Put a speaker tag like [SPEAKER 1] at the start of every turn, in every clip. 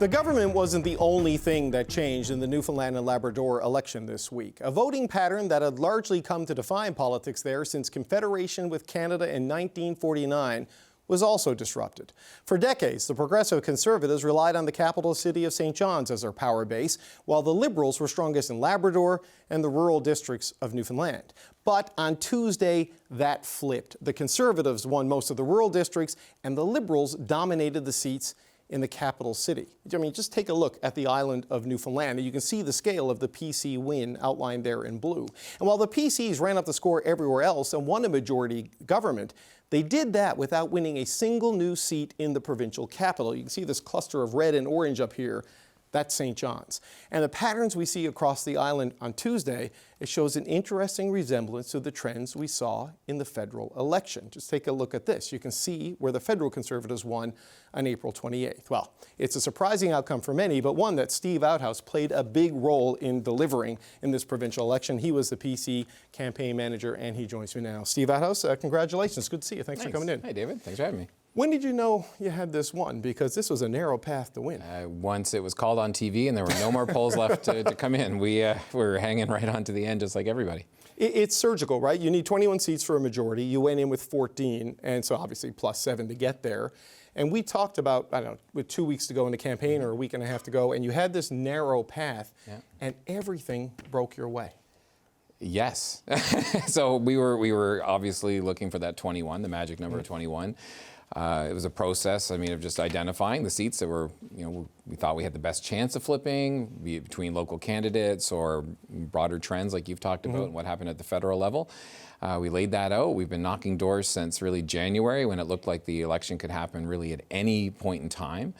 [SPEAKER 1] The government wasn't the only thing that changed in the Newfoundland and Labrador election this week. A voting pattern that had largely come to define politics there since Confederation with Canada in 1949 was also disrupted. For decades, the Progressive Conservatives relied on the capital city of St. John's as their power base, while the Liberals were strongest in Labrador and the rural districts of Newfoundland. But on Tuesday, that flipped. The Conservatives won most of the rural districts, and the Liberals dominated the seats in the capital city. I mean, just take a look at the island of Newfoundland, and you can see the scale of the PC win outlined there in blue. And while the PCs ran up the score everywhere else and won a majority government, they did that without winning a single new seat in the provincial capital. You can see this cluster of red and orange up here. That's St. John's. And the patterns we see across the island on Tuesday, it shows an interesting resemblance to the trends we saw in the federal election. Just take a look at this. You can see where the federal Conservatives won on April 28th. Well, it's a surprising outcome for many, but one that Steve Outhouse played a big role in delivering in this provincial election. He was the PC campaign manager, and he joins me now. Steve Outhouse, congratulations. Good to see you. Thanks for coming in.
[SPEAKER 2] Hey, David. Thanks for having me.
[SPEAKER 1] When did you know you had this one? Because this was a narrow path to win.
[SPEAKER 2] Once it was called on TV and there were no more polls left to come in, we were hanging right on to the end just like everybody.
[SPEAKER 1] It's surgical, right? You need 21 seats for a majority. You went in with 14, and so obviously plus 7 to get there. And we talked about, I don't know, with 2 weeks to go in the campaign or a week and a half to go, and you had this narrow path, and everything broke your way.
[SPEAKER 2] Yes. So we were obviously looking for that 21, the magic number of 21. It was a process, of just identifying the seats that were, we thought we had the best chance of flipping, be it between local candidates or broader trends like you've talked about and what happened at the federal level. We laid that out. We've been knocking doors since really January when it looked like the election could happen really at any point in time.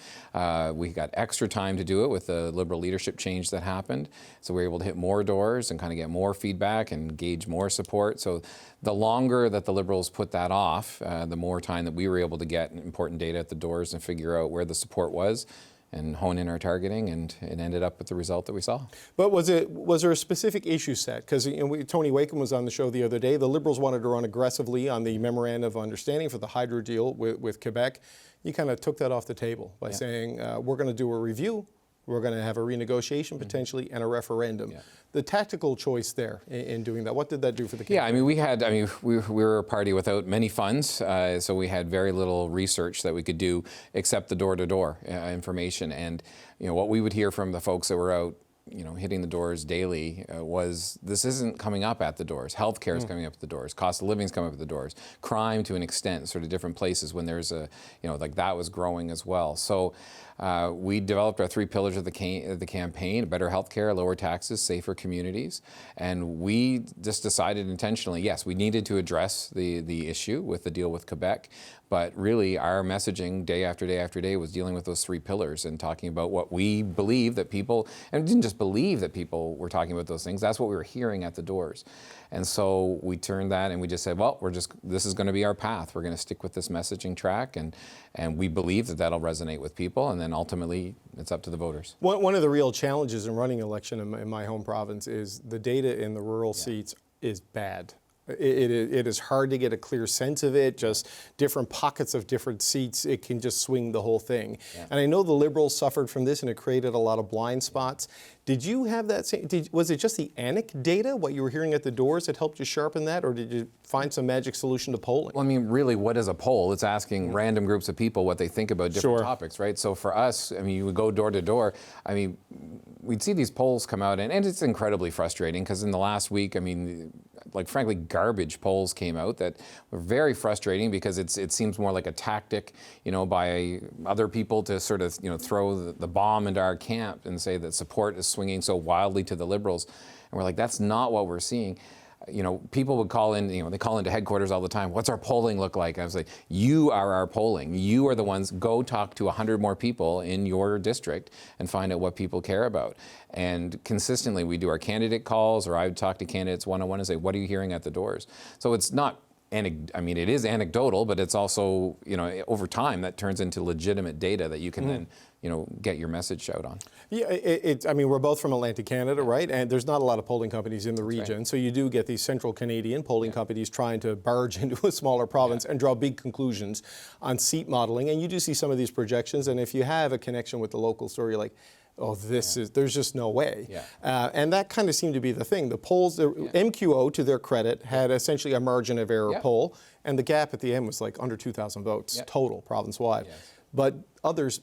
[SPEAKER 2] We got extra time to do it with the Liberal leadership change that happened. So we were able to hit more doors and kind of get more feedback and gauge more support. So the longer that the Liberals put that off, the more time that we were able to get important data at the doors and figure out where the support was and hone in our targeting, and it ended up with the result that we saw.
[SPEAKER 1] But was there a specific issue set? Because Tony Wakeham was on the show the other day. The Liberals wanted to run aggressively on the Memorandum of Understanding for the hydro deal with Quebec. You kind of took that off the table by saying, we're going to do a review, we're going to have a renegotiation potentially, and a referendum. The tactical choice there in doing that, what did that do for the campaign?
[SPEAKER 2] We were a party without many funds, so we had very little research that we could do except the door-to-door information. And what we would hear from the folks that were out hitting the doors daily was this isn't coming up at the doors. Healthcare is coming up at the doors. Cost of living is coming up at the doors. Crime to an extent, sort of different places when there's a, like that was growing as well. So we developed our 3 pillars of the campaign: better healthcare, lower taxes, safer communities. And we just decided intentionally, yes, we needed to address the issue with the deal with Quebec. But really, our messaging day after day after day was dealing with those 3 pillars and talking about what we believe that people, and didn't just believe that people were talking about those things, that's what we were hearing at the doors. And so we turned that and we just said, well, this is going to be our path. We're going to stick with this messaging track, and we believe that that'll resonate with people, and then ultimately it's up to the voters.
[SPEAKER 1] One of the real challenges in running an election in my home province is the data in the rural seats is bad. It is hard to get a clear sense of it, just different pockets of different seats. It can just swing the whole thing. And I know the Liberals suffered from this and it created a lot of blind spots. Did you have that same, was it just the ANIC data, what you were hearing at the doors, that helped you sharpen that, or did you find some magic solution to polling?
[SPEAKER 2] Well, really, what is a poll? It's asking random groups of people what they think about different topics, right? So for us, you would go door to door. We'd see these polls come out, and it's incredibly frustrating because in the last week, frankly, garbage polls came out that were very frustrating because it seems more like a tactic, by other people to sort of, throw the bomb into our camp and say that support is swinging so wildly to the Liberals. And we're like, that's not what we're seeing. People would call in, they call into headquarters all the time. What's our polling look like? I was like, you are our polling. You are the ones, go talk to 100 more people in your district and find out what people care about. And consistently, we do our candidate calls, or I would talk to candidates one-on-one and say, what are you hearing at the doors? So it's not, it is anecdotal, but it's also, over time, that turns into legitimate data that you can then, get your message out on.
[SPEAKER 1] Yeah, I mean, we're both from Atlantic Canada, right? And there's not a lot of polling companies in the region. Right. So you do get these central Canadian polling companies trying to barge into a smaller province and draw big conclusions on seat modeling. And you do see some of these projections. And if you have a connection with the local story, you're like, oh, there's just no way. Yeah. And that kind of seemed to be the thing. The polls, MQO, to their credit, had essentially a margin of error poll. And the gap at the end was like under 2,000 votes total, province-wide. Yes. But others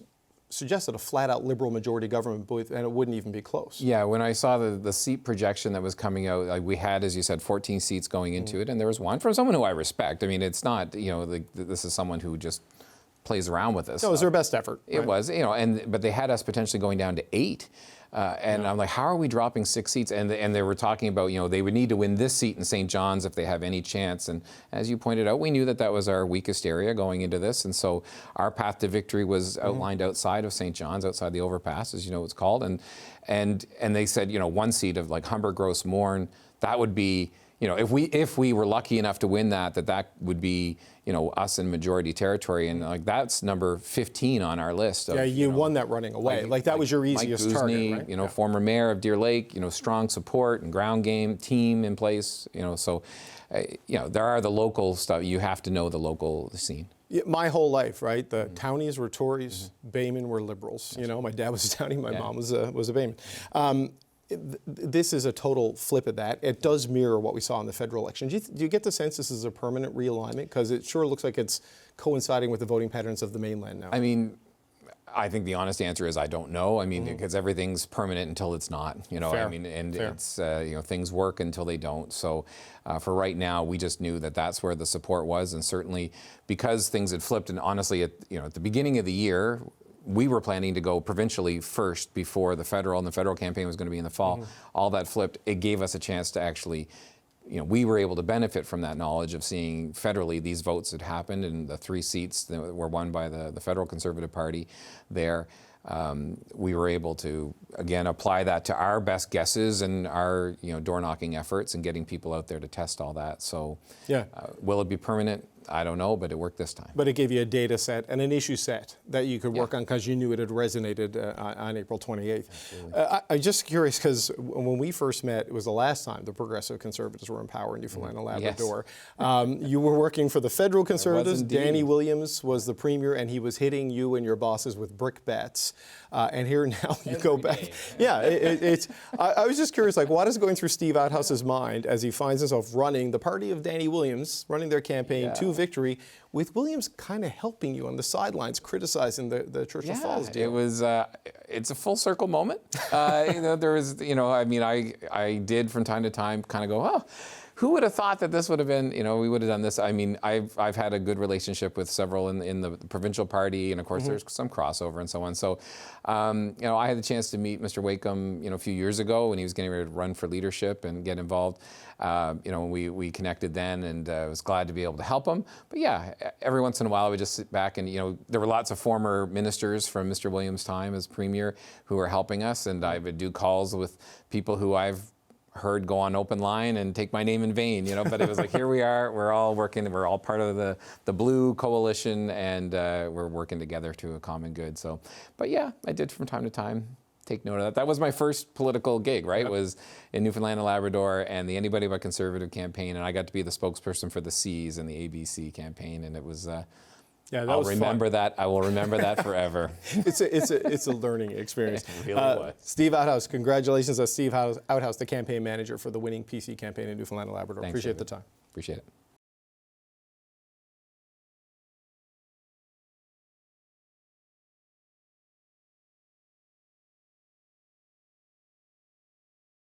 [SPEAKER 1] suggested a flat-out Liberal majority government, and it wouldn't even be close. Yeah,
[SPEAKER 2] when I saw the seat projection that was coming out, like we had, as you said, 14 seats going into it, and there was one from someone who I respect. I mean, it's not, this is someone who just plays around with this.
[SPEAKER 1] No, it was their best effort.
[SPEAKER 2] It was, but they had us potentially going down to 8. And I'm like, how are we dropping 6 seats? And they were talking about, they would need to win this seat in St. John's if they have any chance. And as you pointed out, we knew that was our weakest area going into this. And so our path to victory was outlined outside of St. John's, outside the overpass, as you know it's called. And they said, one seat of like Humber, Gross Mourne, that would be, if we were lucky enough to win that would be, us in majority territory, and like that's number 15 on our list. Of,
[SPEAKER 1] you won that running away. Like that was your easiest
[SPEAKER 2] Mike Guzny,
[SPEAKER 1] target, right?
[SPEAKER 2] Former mayor of Deer Lake, strong support and ground game team in place, so, there are the local stuff. You have to know the local scene.
[SPEAKER 1] Yeah, my whole life, right? The townies were Tories, Baymen were Liberals. My dad was a townie, my mom was a Bayman. This is a total flip of that. It does mirror what we saw in the federal election. Do you get the sense this is a permanent realignment? Because it sure looks like it's coinciding with the voting patterns of the mainland now.
[SPEAKER 2] I mean, I think the honest answer is I don't know. I mean, because everything's permanent until it's not. Fair. I mean, and it's things work until they don't. So for right now, we just knew that that's where the support was, and certainly because things had flipped. And honestly, at the beginning of the year, we were planning to go provincially first before the federal, and the federal campaign was going to be in the fall. All that flipped. It gave us a chance to actually, we were able to benefit from that knowledge of seeing federally these votes had happened, and the 3 seats that were won by the federal Conservative Party there. We were able to, again, apply that to our best guesses and our door-knocking efforts and getting people out there to test all that. So will it be permanent? I don't know, but it worked this time.
[SPEAKER 1] But it gave you a data set and an issue set that you could work on because you knew it had resonated on April 28th. I'm just curious because when we first met, it was the last time the Progressive Conservatives were in power in Newfoundland and Labrador. You were working for the federal Conservatives. Danny Williams was the premier, and he was hitting you and your bosses with brickbats. And here now you go back. I was just curious, like, what is going through Steve Outhouse's mind as he finds himself running the party of Danny Williams, running their campaign to victory, with Williams kind of helping you on the sidelines, criticizing the Churchill Falls deal.
[SPEAKER 2] It was, it's a full circle moment. There was, I mean, I did from time to time kind of go, oh, who would have thought that this would have been, we would have done this. I mean, I've had a good relationship with several in the provincial party, and of course there's some crossover and so on. So, I had the chance to meet Mr. Wakeham, a few years ago when he was getting ready to run for leadership and get involved. We connected then, and I was glad to be able to help him. But yeah, every once in a while I would just sit back and, there were lots of former ministers from Mr. Williams' time as premier who were helping us, and I would do calls with people who I've heard go on open line and take my name in vain, but it was like, here we are, we're all working, we're all part of the Blue Coalition, and we're working together to a common good. So, but yeah, I did from time to time take note of that. That was my first political gig, right? It was in Newfoundland and Labrador and the Anybody But Conservative campaign, and I got to be the spokesperson for the C's and the ABC campaign, and it was I'll remember that. I will remember that forever.
[SPEAKER 1] It's a learning experience.
[SPEAKER 2] It really was.
[SPEAKER 1] Steve Outhouse, congratulations. Steve Outhouse, the campaign manager for the winning PC campaign in Newfoundland and Labrador.
[SPEAKER 2] Thanks,
[SPEAKER 1] Appreciate the time.
[SPEAKER 2] Appreciate it.